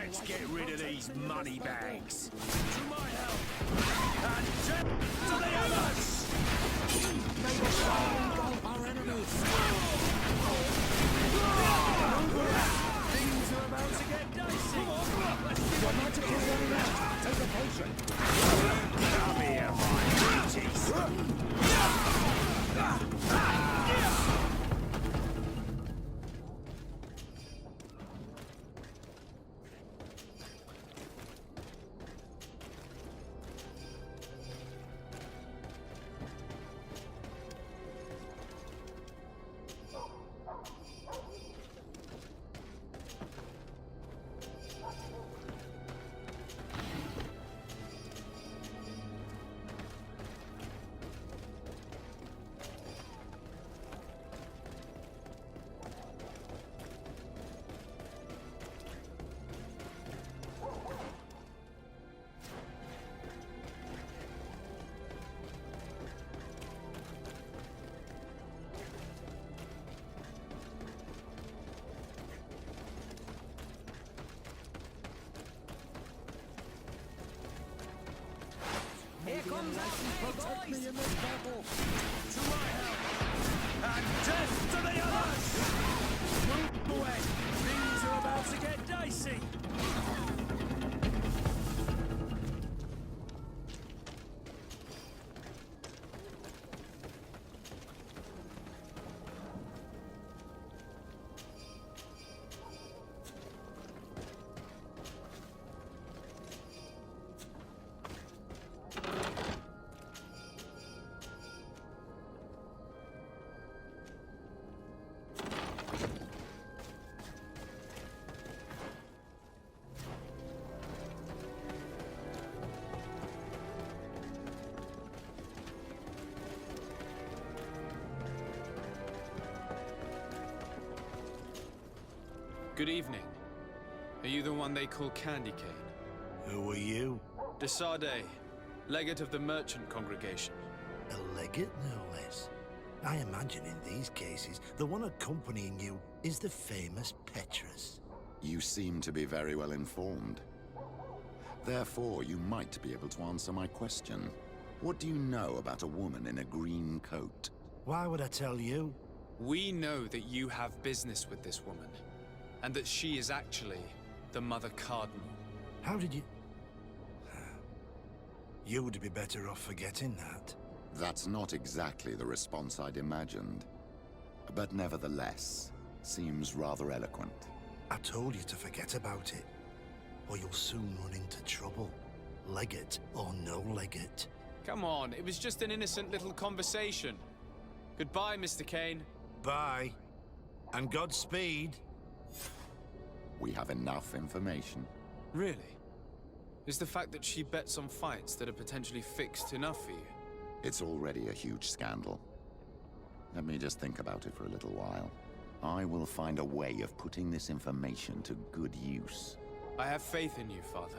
Let's get rid of these money bags. To my help. And death to the others! May the fire engulf our enemies! Things are about to get dicey. Your magic is running out. Take a potion. Come here, my beauties. Here comes our Protect me in this battle. To my help. And death to the others! Move away. Things are about to get dicey. Good evening. Are you the one they call Candy Cane? Who are you? Desade, legate of the merchant congregation. A legate, no less. I imagine in these cases, the one accompanying you is the famous Petrus. You seem to be very well informed. Therefore, you might be able to answer my question. What do you know about a woman in a green coat? Why would I tell you? We know that you have business with this woman, and that she is actually the Mother Cardinal. How did you... You would be better off forgetting that. That's not exactly the response I'd imagined. But nevertheless, seems rather eloquent. I told you to forget about it, or you'll soon run into trouble. Legate or no legate. Come on, it was just an innocent little conversation. Goodbye, Mr. Kane. Bye. And Godspeed. We have enough information. Really? Is the fact that she bets on fights that are potentially fixed enough for you? It's already a huge scandal. Let me just think about it for a little while. I will find a way of putting this information to good use. I have faith in you, Father.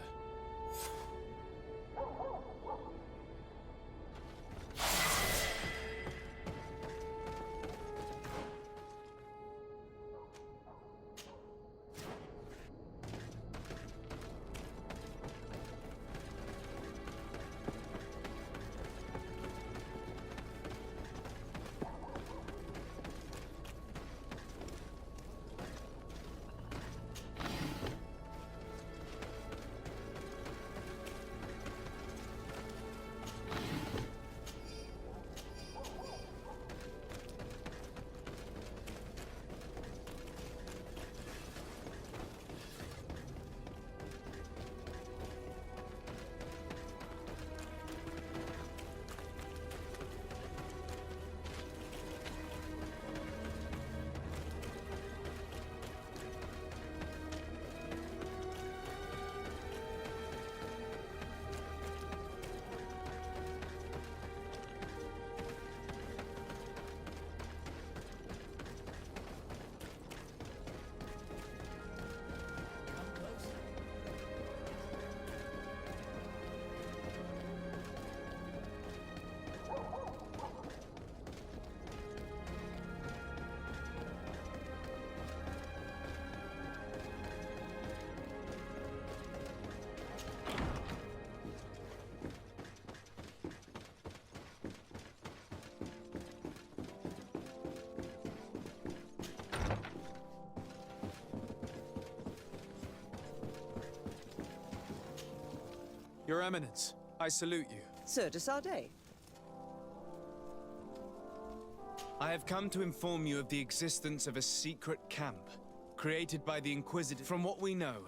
Your Eminence, I salute you. Sir de Sardet. I have come to inform you of the existence of a secret camp created by the Inquisitor. From what we know,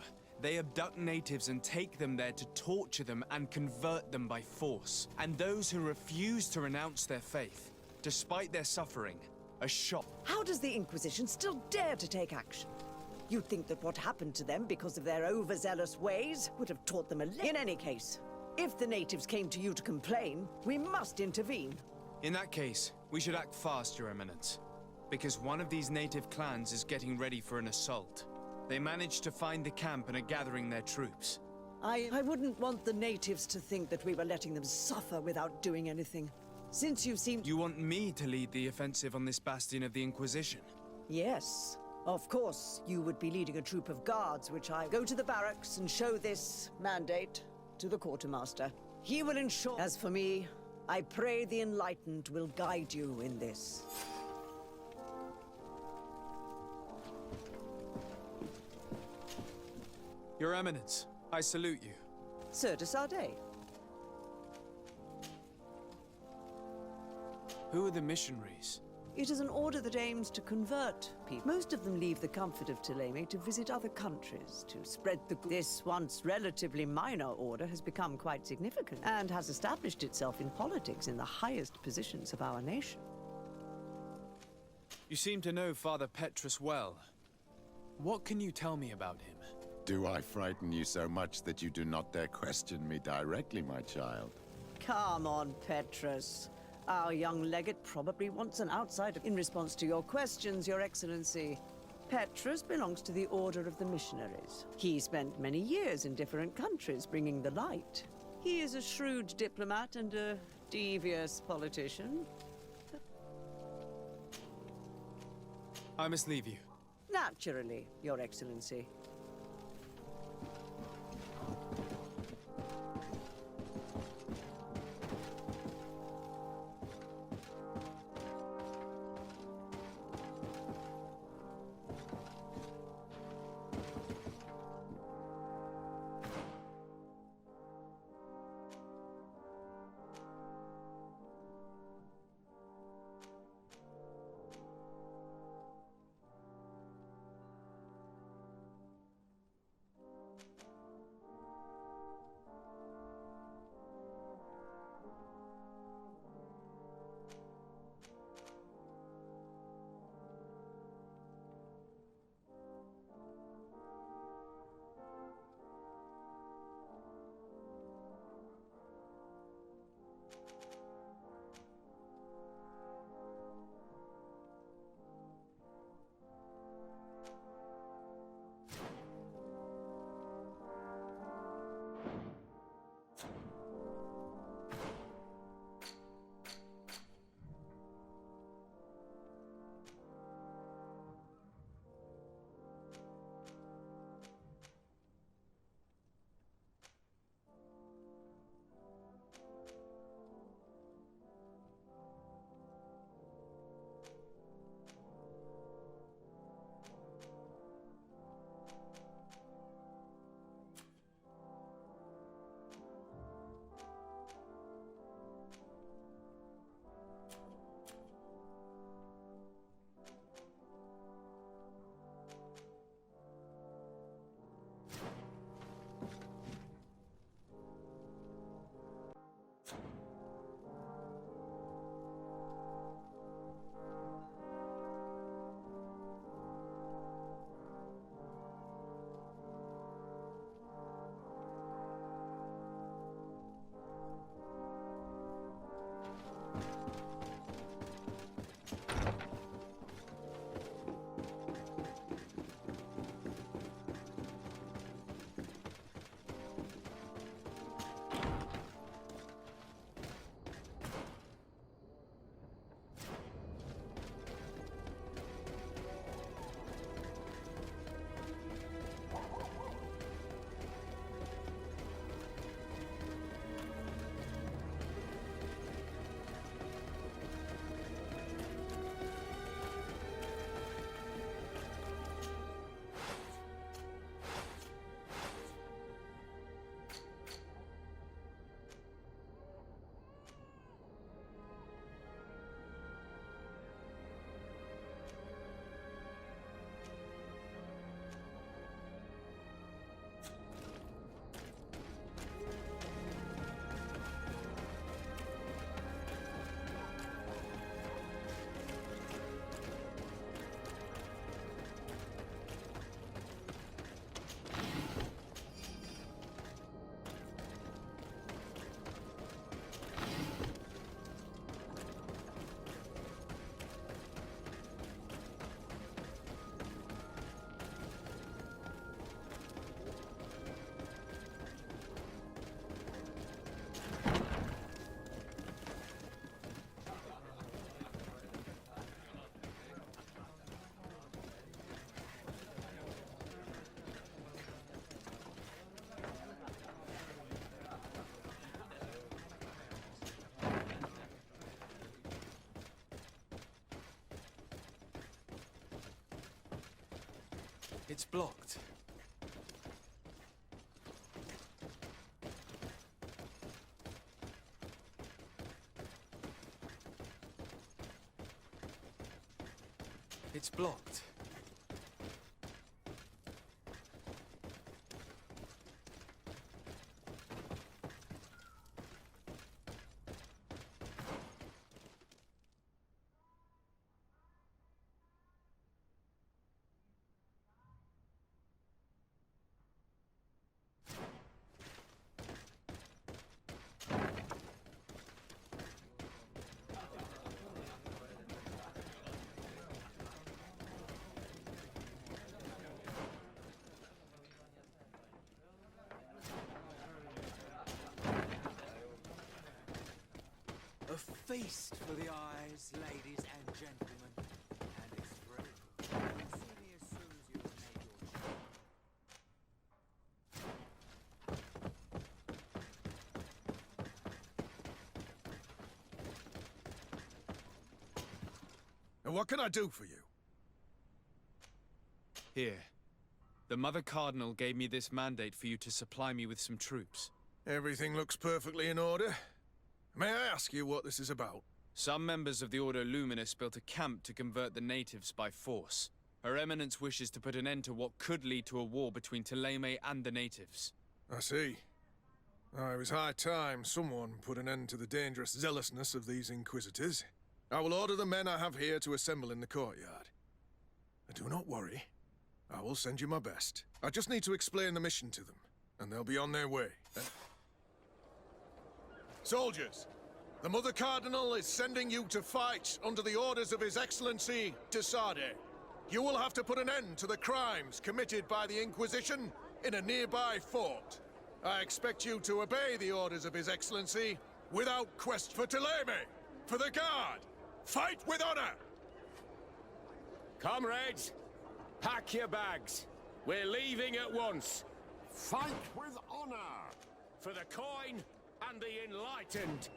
they abduct natives and take them there to torture them and convert them by force. And those who refuse to renounce their faith, despite their suffering, are shot. How does the Inquisition still dare to take action? You'd think that what happened to them because of their overzealous ways would have taught them a lesson. In any case, if the natives came to you to complain, we must intervene. In that case, we should act fast, Your Eminence, because one of these native clans is getting ready for an assault. They managed to find the camp and are gathering their troops. I wouldn't want the natives to think that we were letting them suffer without doing anything. Since you seem... You want me to lead the offensive on this bastion of the Inquisition? Yes. Of course, you would be leading a troop of guards, which I go to the barracks and show this mandate to the quartermaster. He will ensure... As for me, I pray the Enlightened will guide you in this. Your Eminence, I salute you. Sir de Sardet. Who are the missionaries? It is an order that aims to convert people. Most of them leave the comfort of Thélème to visit other countries, to spread the good. This once relatively minor order has become quite significant and has established itself in politics in the highest positions of our nation. You seem to know Father Petrus well. What can you tell me about him? Do I frighten you so much that you do not dare question me directly, my child? Come on, Petrus. Our young legate probably wants an outsider. In response to your questions, Your Excellency, Petrus belongs to the Order of the Missionaries. He spent many years in different countries bringing the light. He is a shrewd diplomat and a devious politician. I must leave you. Naturally, Your Excellency. It's blocked. It's blocked. A feast for the eyes, ladies and gentlemen. And it's free. You'll see me as soon as you've made your choice. And what can I do for you? Here. The Mother Cardinal gave me this mandate for you to supply me with some troops. Everything looks perfectly in order. May I ask you what this is about? Some members of the Order Luminous built a camp to convert the natives by force. Her Eminence wishes to put an end to what could lead to a war between Thélème and the natives. I see. It was high time someone put an end to the dangerous zealousness of these Inquisitors. I will order the men I have here to assemble in the courtyard. Do not worry. I will send you my best. I just need to explain the mission to them, and they'll be on their way. Soldiers, the Mother Cardinal is sending you to fight under the orders of His Excellency, de Sade. You will have to put an end to the crimes committed by the Inquisition in a nearby fort. I expect you to obey the orders of His Excellency without quest for Thélème, for the Guard. Fight with honor! Comrades, pack your bags. We're leaving at once. Fight with honor! For the coin and the enlightened.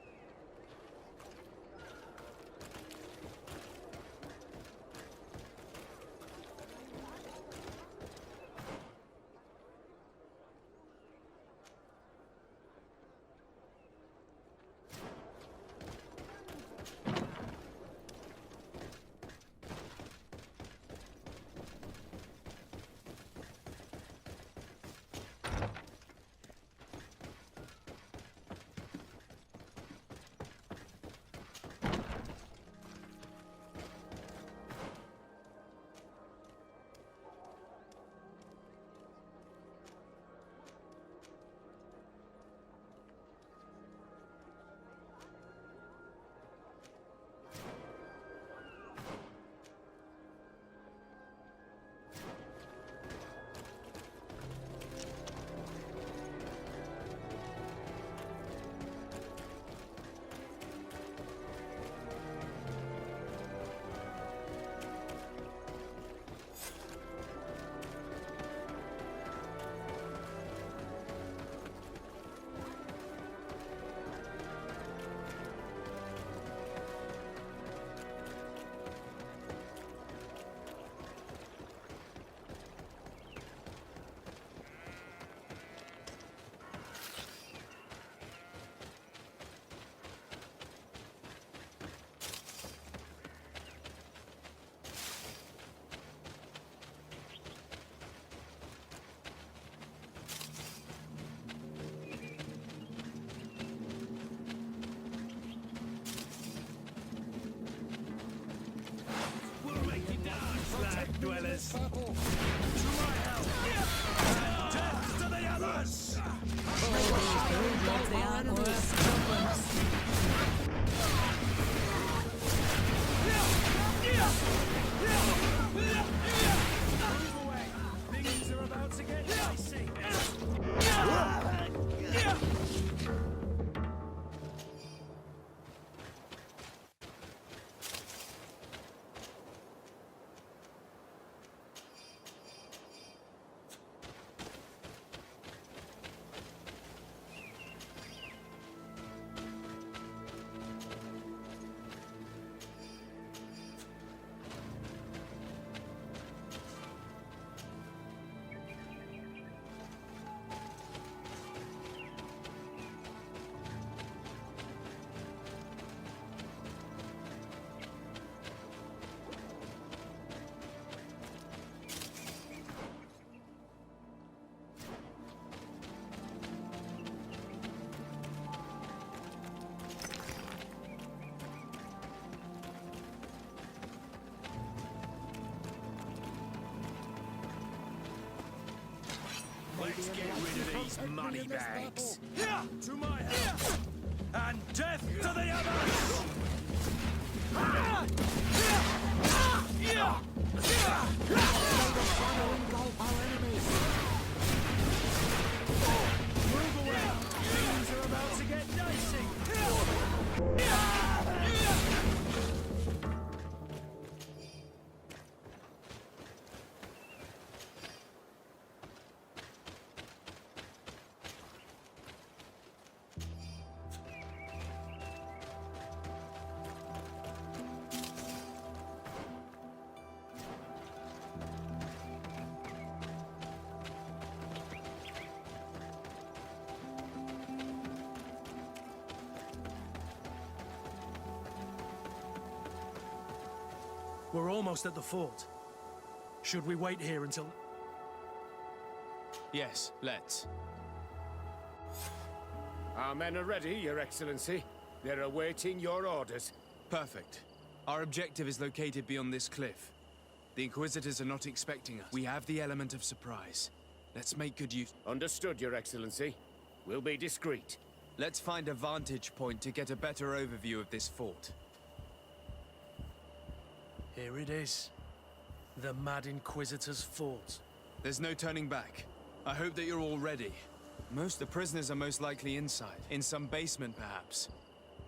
Dwellers. To my help! And death to the others! They are worse problems. Move away! Things are about to get dicey! Let's get rid of these money bags. Yeah, to my help. And death to the others! Move away! Things are about to get dicey! We're almost at the fort. Should we wait here until... Yes, let's. Our men are ready, Your Excellency. They're awaiting your orders. Perfect. Our objective is located beyond this cliff. The Inquisitors are not expecting us. We have the element of surprise. Let's make good use. Understood, Your Excellency. We'll be discreet. Let's find a vantage point to get a better overview of this fort. Here it is. The Mad Inquisitor's fort. There's no turning back. I hope that you're all ready. Most of the prisoners are most likely inside, in some basement perhaps.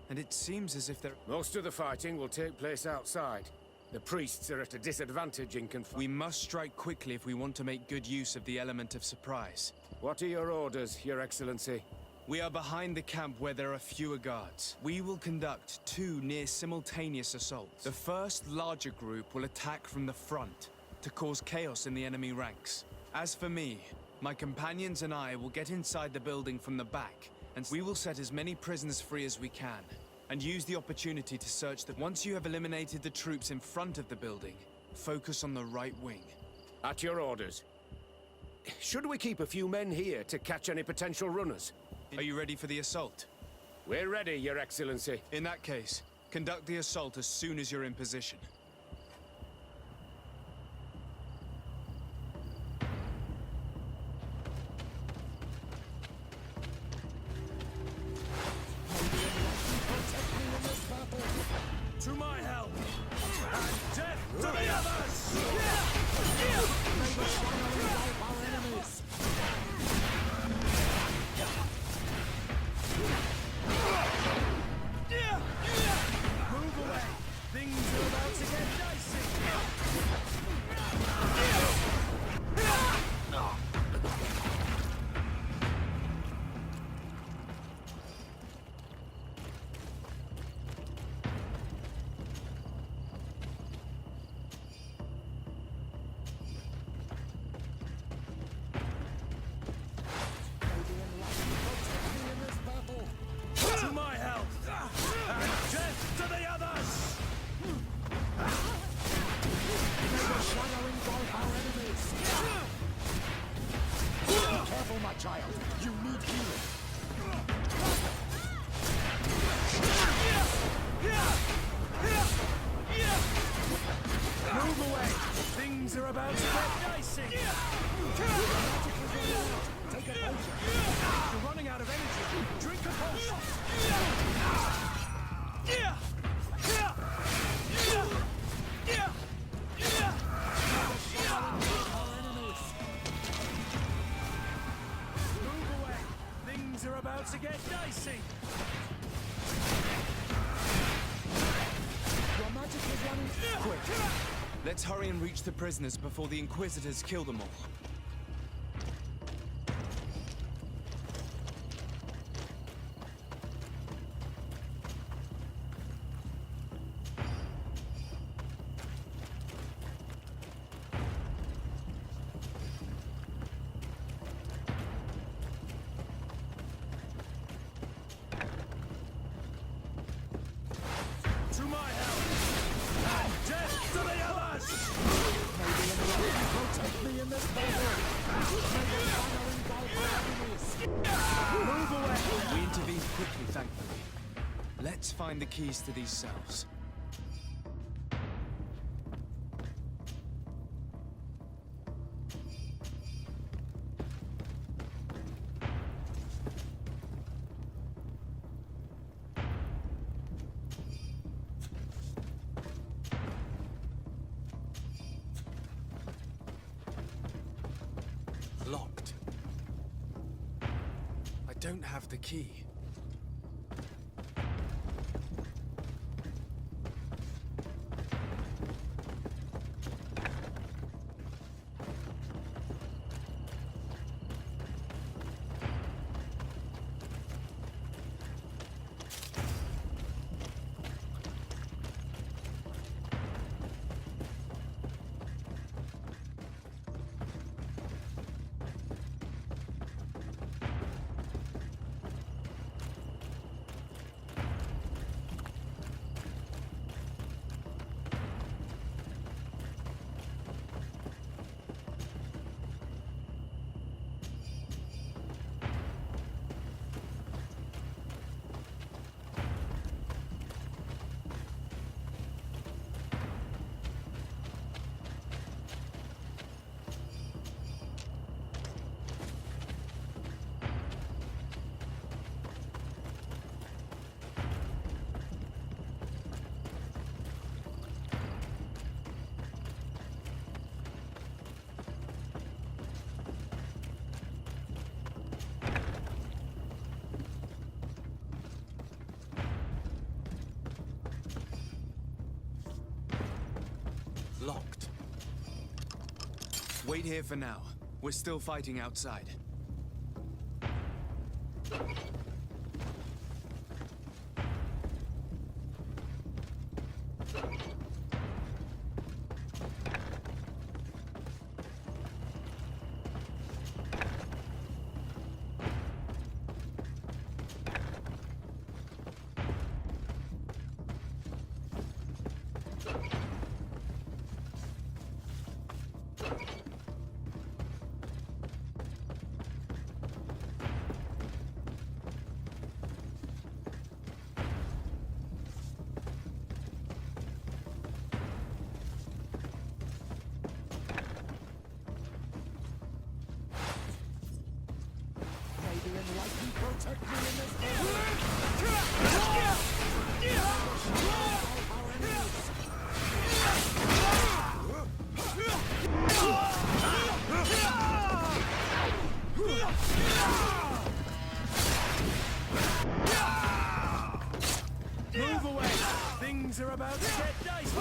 And it seems as if they're... Most of the fighting will take place outside. The priests are at a disadvantage in confinement. We must strike quickly if we want to make good use of the element of surprise. What are your orders, Your Excellency? We are behind the camp where there are fewer guards. We will conduct 2 near-simultaneous assaults. The first larger group will attack from the front to cause chaos in the enemy ranks. As for me, my companions and I will get inside the building from the back, and we will set as many prisoners free as we can, and use the opportunity to search the... Once you have eliminated the troops in front of the building, focus on the right wing. At your orders. Should we keep a few men here to catch any potential runners? Are you ready for the assault? We're ready, Your Excellency. In that case, conduct the assault as soon as you're in position. To my help! And death to the others! Move away! Things are about to get dicey! To my help! And death to the others! Be careful, my child. You need healing. Move away! Things are about to get dicey! Take a potion. You're running out of energy! Drink a potion! Move away! Things are about to get dicey! Your magic is running quick. Let's hurry and reach the prisoners before the Inquisitors kill them all. To my help! And death to the others! Protect me in this battle. Move away! We intervened quickly, thankfully. Let's find the keys to these cells. don't have the key. Locked. Wait here for now. We're still fighting outside. Protect me in this Move away! Things are about to get dicey!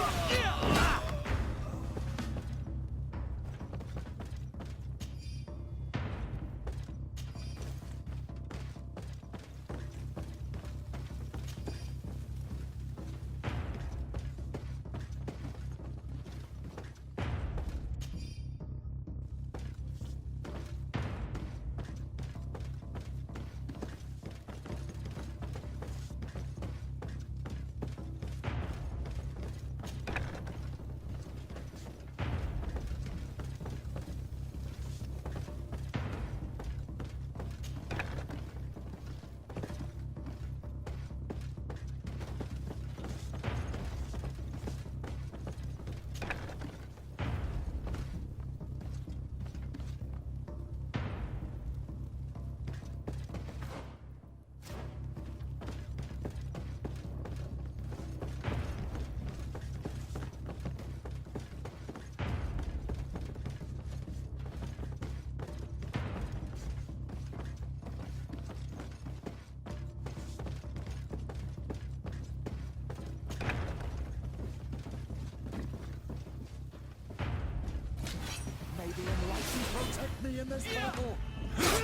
Maybe enlighten protect me in this battle.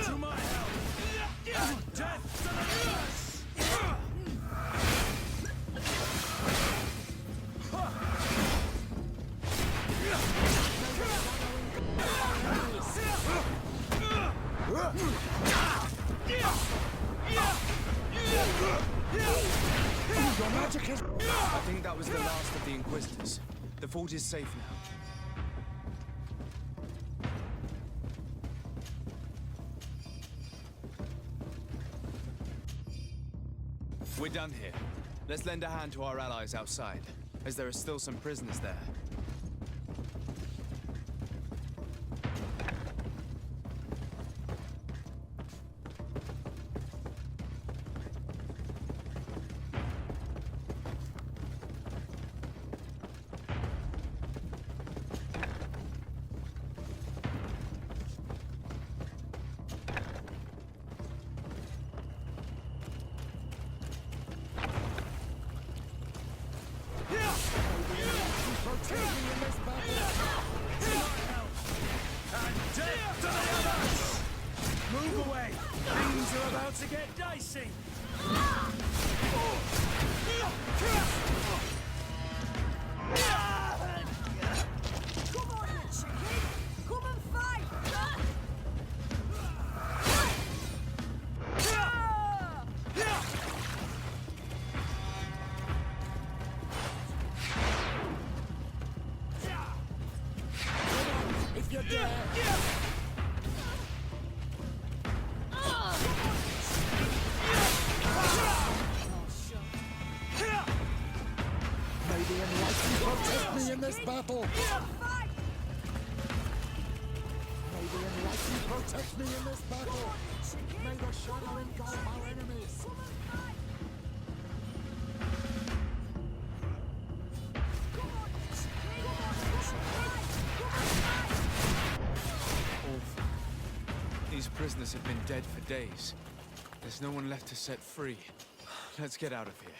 To my help! And death to the others! Your magic is... I think that was the last of the Inquisitors. The fort is safe now. We're done here. Let's lend a hand to our allies outside, as there are still some prisoners there. Move away! Things are about to get dicey! Come on, you chicken! Come and fight! If you're there. May the enlightened protect me in this battle! May the enlightened protect me in this battle! May the shadow engulf our enemies! Awful. These prisoners have been dead for days. There's no one left to set free. Let's get out of here.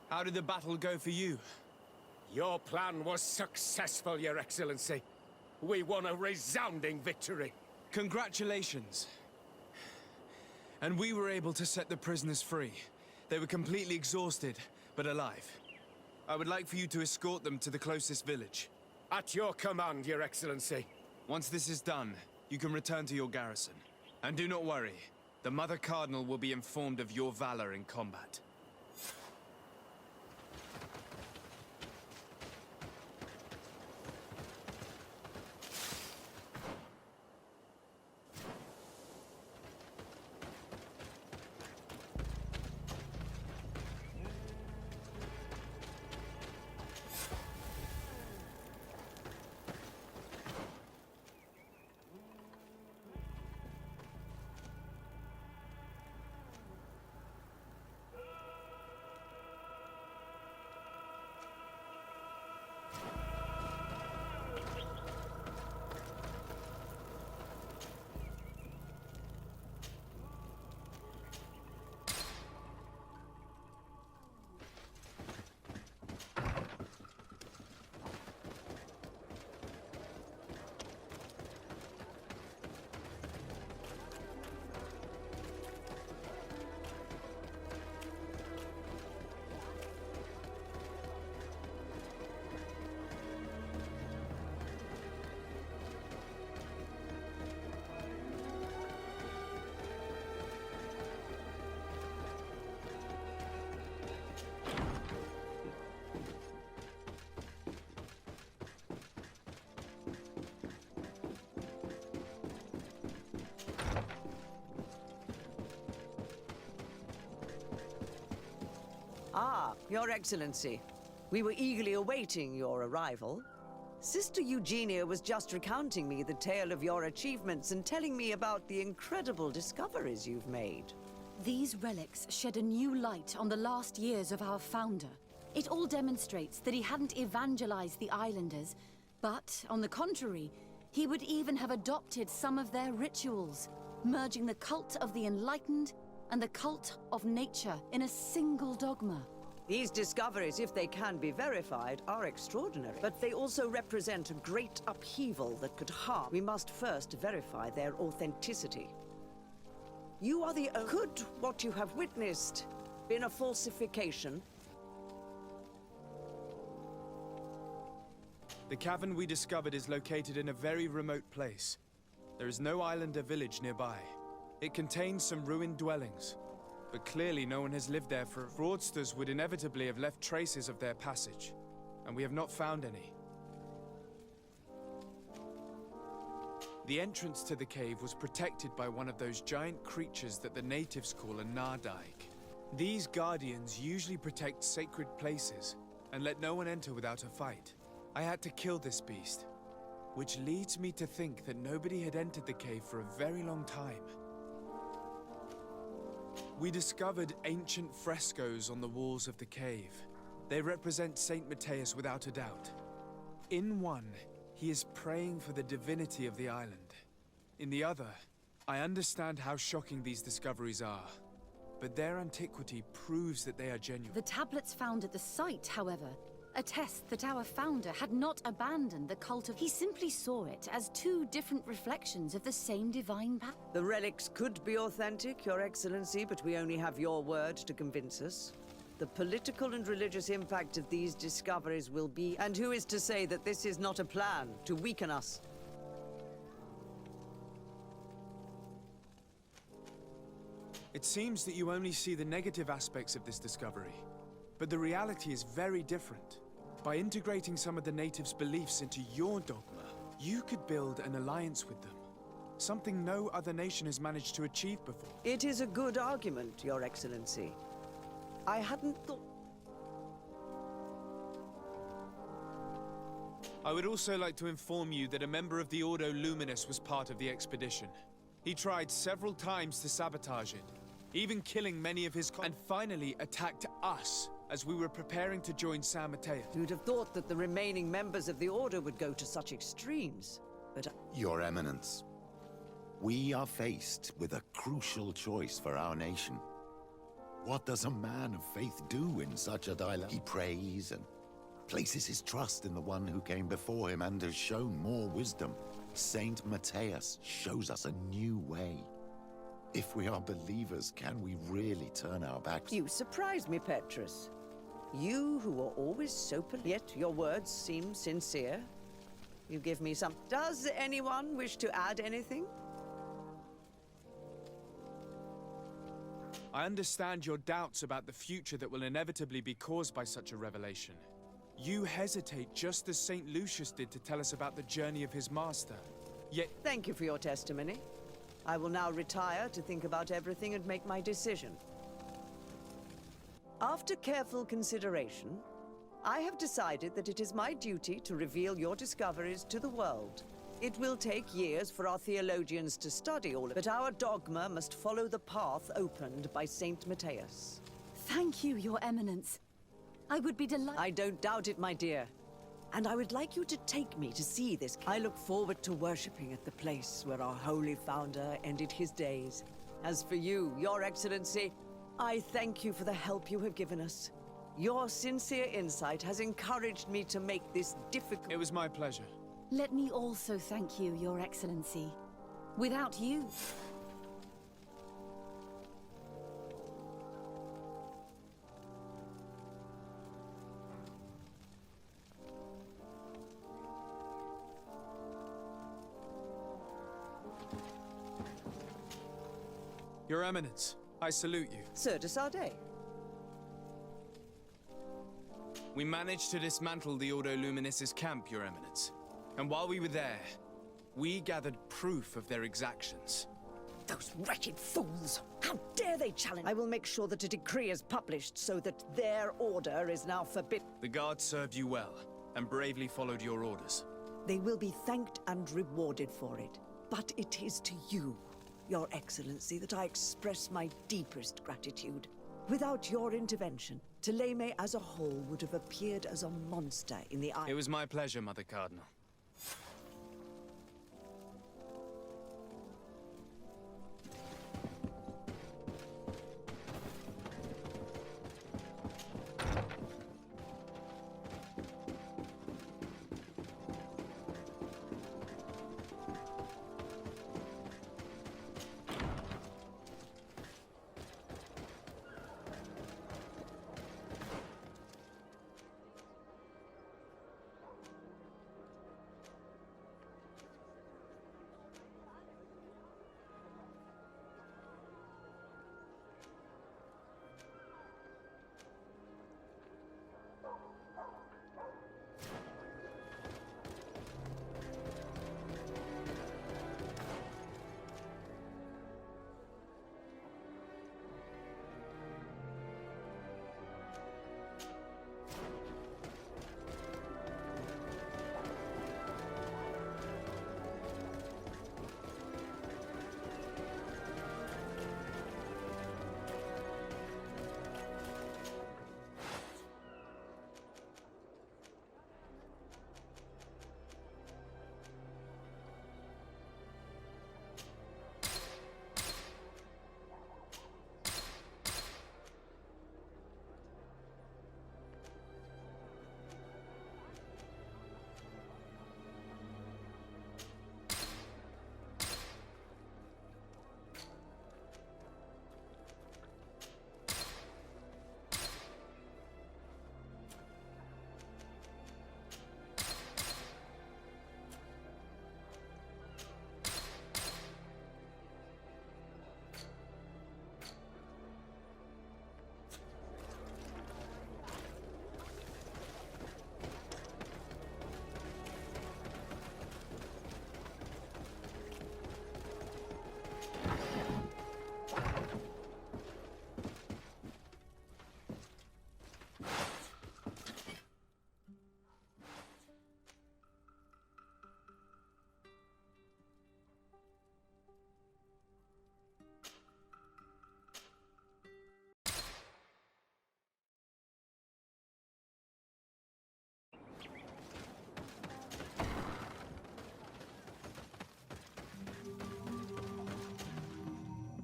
How did the battle go for you? Your plan was successful, Your Excellency. We won a resounding victory. Congratulations. And we were able to set the prisoners free. They were completely exhausted, but alive. I would like for you to escort them to the closest village. At your command, Your Excellency. Once this is done, you can return to your garrison. And do not worry, the Mother Cardinal will be informed of your valor in combat. Ah, Your Excellency. We were eagerly awaiting your arrival. Sister Eugenia was just recounting me the tale of your achievements and telling me about the incredible discoveries you've made. These relics shed a new light on the last years of our founder. It all demonstrates that he hadn't evangelized the islanders, but, on the contrary, he would even have adopted some of their rituals. merging the cult of the enlightened and the cult of nature in a single dogma. These discoveries, if they can be verified, are extraordinary. But they also represent a great upheaval that could harm. We must first verify their authenticity. You are the only... Could what you have witnessed been a falsification? The cavern we discovered is located in a very remote place. There is no island or village nearby. It contains some ruined dwellings, but clearly no one has lived there for... Fraudsters would inevitably have left traces of their passage, and we have not found any. The entrance to the cave was protected by one of those giant creatures that the natives call a Nardaig. These guardians usually protect sacred places and let no one enter without a fight. I had to kill this beast, which leads me to think that nobody had entered the cave for a very long time. We discovered ancient frescoes on the walls of the cave. They represent Saint Matthias without a doubt. In one, he is praying for the divinity of the island. In the other, I understand how shocking these discoveries are, but their antiquity proves that they are genuine. The tablets found at the site, however, attest that our founder had not abandoned the cult of... He simply saw it as two different reflections of the same divine power. The relics could be authentic, Your Excellency, but we only have your word to convince us. The political and religious impact of these discoveries will be... And who is to say that this is not a plan to weaken us? It seems that you only see the negative aspects of this discovery, but the reality is very different. By integrating some of the natives' beliefs into your dogma, you could build an alliance with them. Something no other nation has managed to achieve before. It is a good argument, Your Excellency. I hadn't thought... I would also like to inform you that a member of the Ordo Luminous was part of the expedition. He tried several times to sabotage it, even killing many of his and finally attacked us as we were preparing to join San Mateo. You'd have thought that the remaining members of the Order would go to such extremes, but... Your Eminence, we are faced with a crucial choice for our nation. What does a man of faith do in such a dilemma? He prays and places his trust in the one who came before him and has shown more wisdom. Saint Matthias shows us a new way. If we are believers, can we really turn our backs? You surprise me, Petrus. You who are always so polite, yet your words seem sincere. You give me some... Does anyone wish to add anything? I understand your doubts about the future that will inevitably be caused by such a revelation. You hesitate just as St. Lucius did to tell us about the journey of his master. Yet... Thank you for your testimony. I will now retire to think about everything and make my decision. After careful consideration, I have decided that it is my duty to reveal your discoveries to the world. It will take years for our theologians to study all of it, but our dogma must follow the path opened by Saint Matthias. Thank you, Your Eminence. I would be delighted... I don't doubt it, my dear. And I would like you to take me to see this. I look forward to worshipping at the place where our holy founder ended his days. As for you, Your Excellency, I thank you for the help you have given us. Your sincere insight has encouraged me to make this difficult... It was my pleasure. Let me also thank you, Your Excellency. Without you... Your Eminence, I salute you. Sir de Sardet. We managed to dismantle the Ordo Luminis' camp, Your Eminence. And while we were there, we gathered proof of their exactions. Those wretched fools! How dare they challenge? I will make sure that a decree is published so that their order is now forbidden. The guards served you well, and bravely followed your orders. They will be thanked and rewarded for it. But it is to you, Your Excellency, that I express my deepest gratitude. Without your intervention, Thélème as a whole would have appeared as a monster in the eye. It was my pleasure, Mother Cardinal.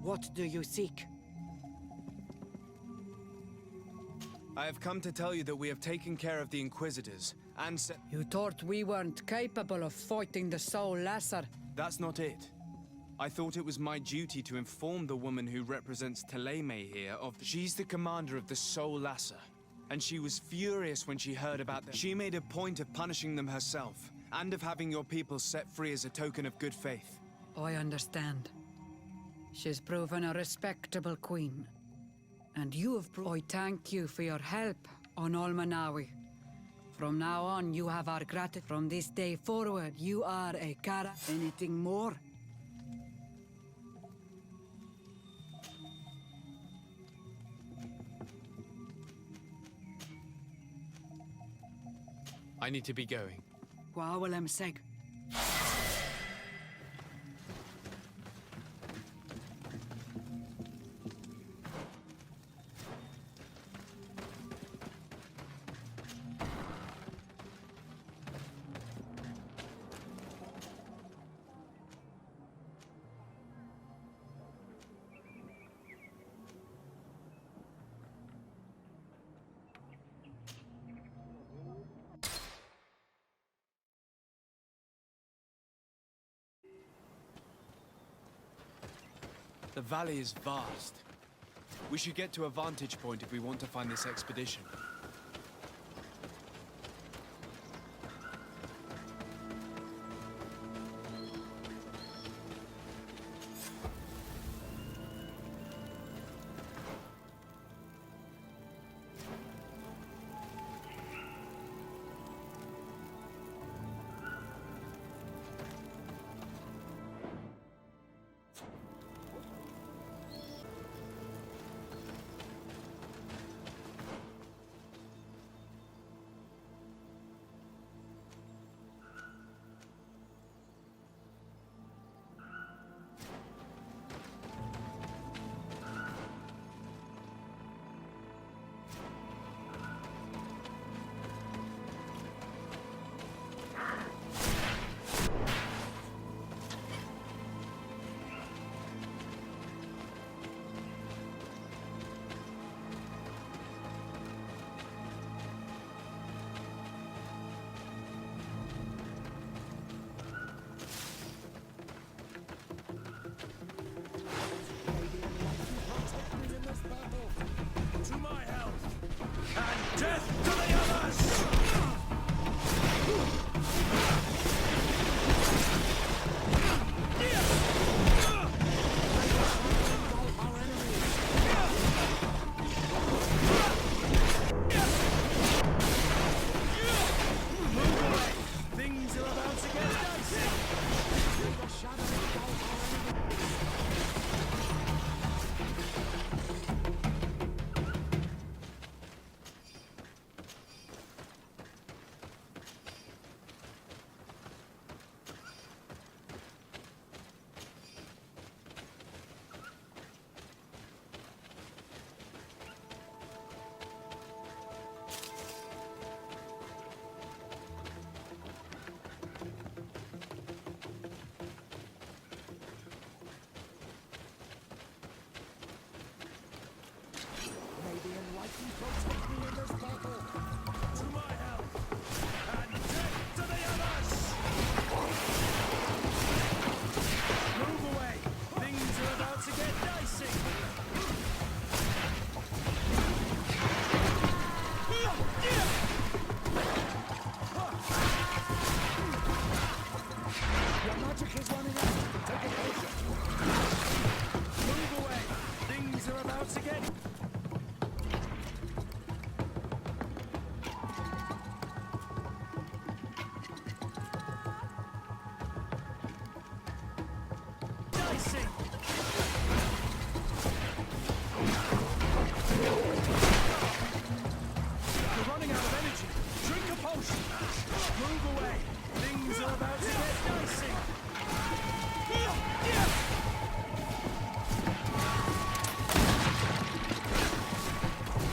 What do you seek? I have come to tell you that we have taken care of the Inquisitors, and You thought we weren't capable of fighting the Soul Lesser? That's not it. I thought it was my duty to inform the woman who represents Teleme here of... She's the commander of the Soul Lesser, and she was furious when she heard about them. She made a point of punishing them herself, and of having your people set free as a token of good faith. I understand. She's proven a respectable queen. And you have I thank you for your help on Olmanawi. From now on, you have our gratitude. From this day forward, you are a Kara. Anything more? I need to be going. Wawalem seg. The valley is vast. We should get to a vantage point if we want to find this expedition. To my help! And death to the others! Move away! Things are about to get dicey! To my help! And death to the others! Move away! Things are about to get dicey! Your magic is running out! Take it closer! Move away! Things are about to get... dicey! You're running out of energy. Drink a potion. Move away. Things are about to get dicey.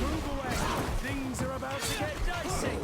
Move away. Things are about to get dicey.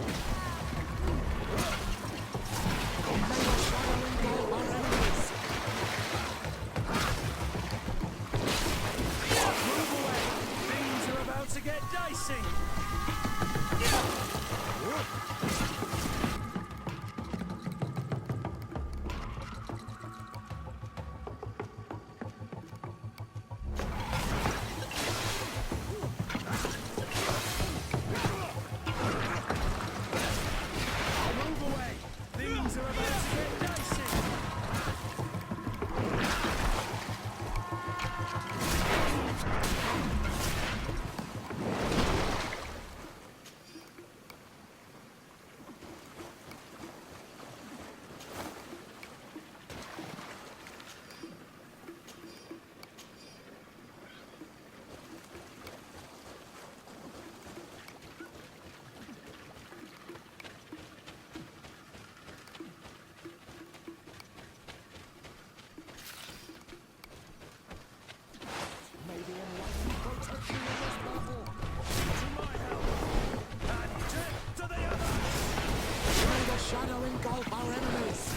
engulf our enemies!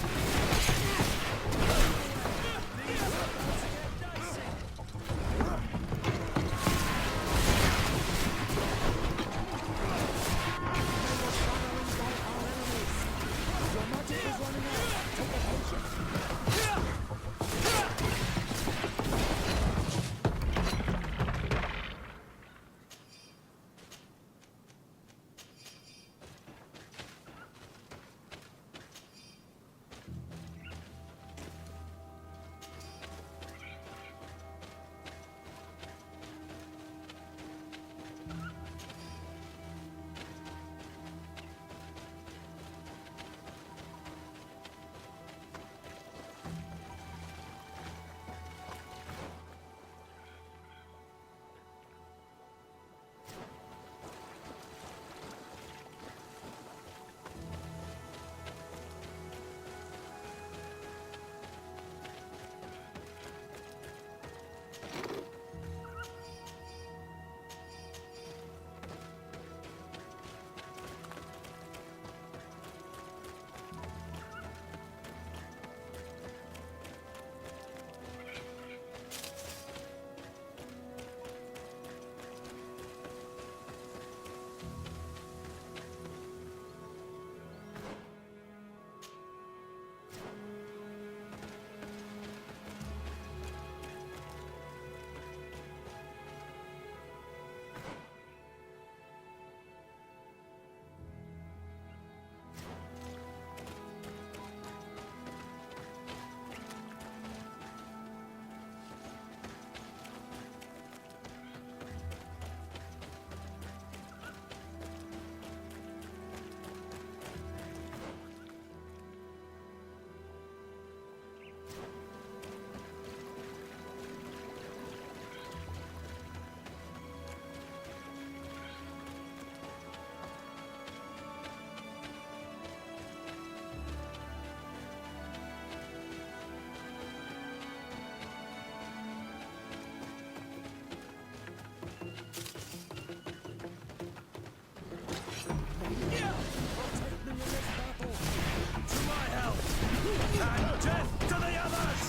And death to the others!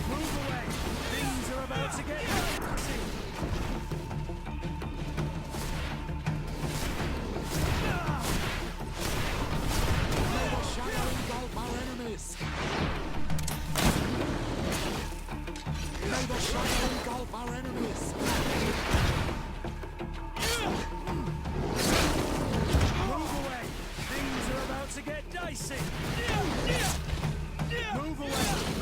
Move away! Things are about to get dicey! May the shadow engulf our enemies! May the shadow engulf our enemies! Move away! Things are about to get dicey! Move away!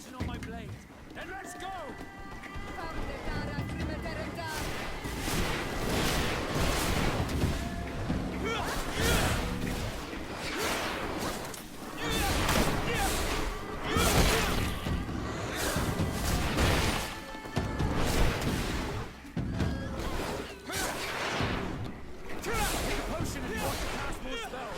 poison on my blade. Then let's go! Potion if you want to cast more spells.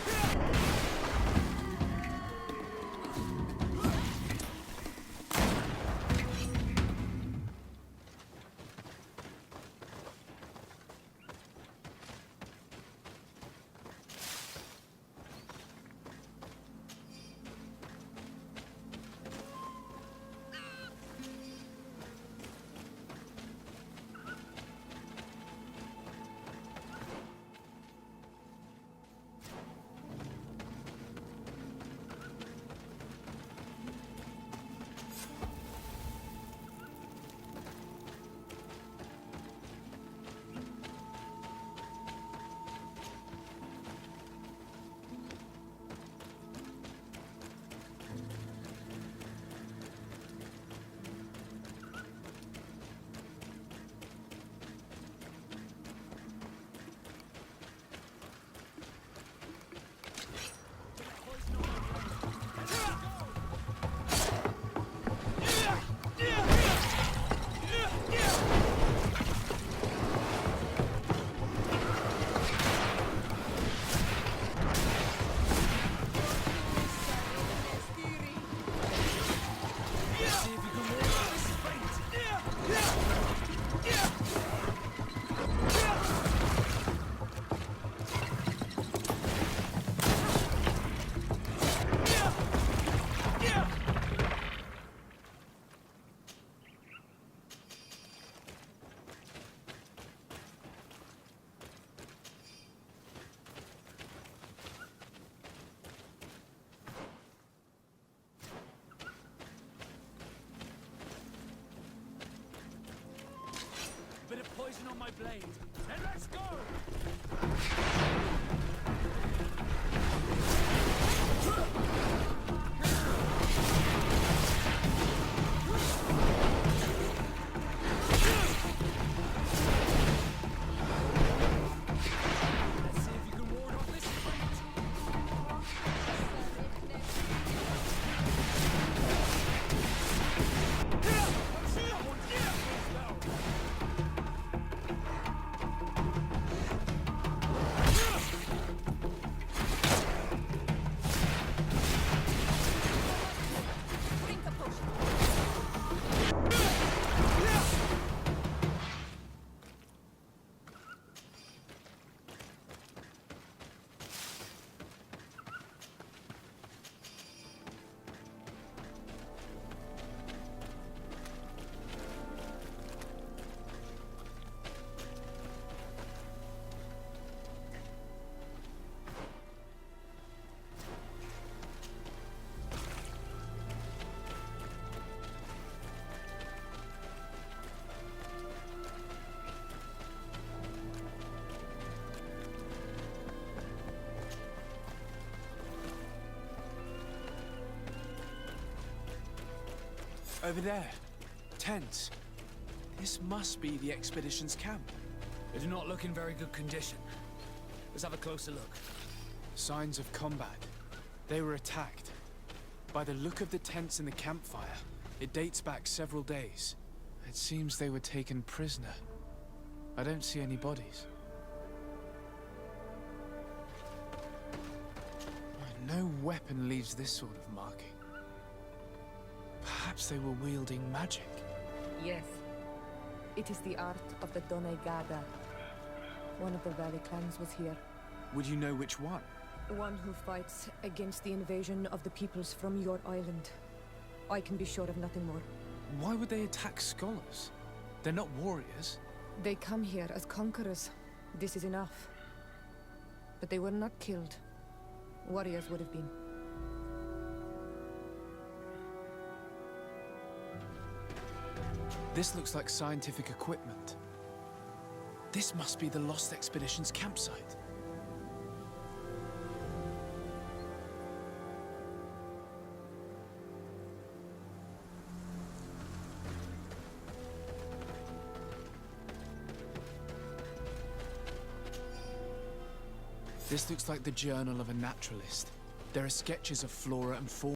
Bit of poison on my blade. Then let's go! Let's see if you can ward off this fight. Over there. Tents. This must be the expedition's camp. They do not look in very good condition. Let's have a closer look. Signs of combat. They were attacked. By the look of the tents in the campfire, it dates back several days. It seems they were taken prisoner. I don't see any bodies. No weapon leaves this sort of marking. Perhaps they were wielding magic. Yes. It is the art of the Donegada. One of the valley clans was here. Would you know which one? One who fights against the invasion of the peoples from your island. I can be sure of nothing more. Why would they attack scholars? They're not warriors. They come here as conquerors. This is enough. But they were not killed. Warriors would have been. This looks like scientific equipment. This must be the Lost Expedition's campsite. This looks like the journal of a naturalist. There are sketches of flora and fauna.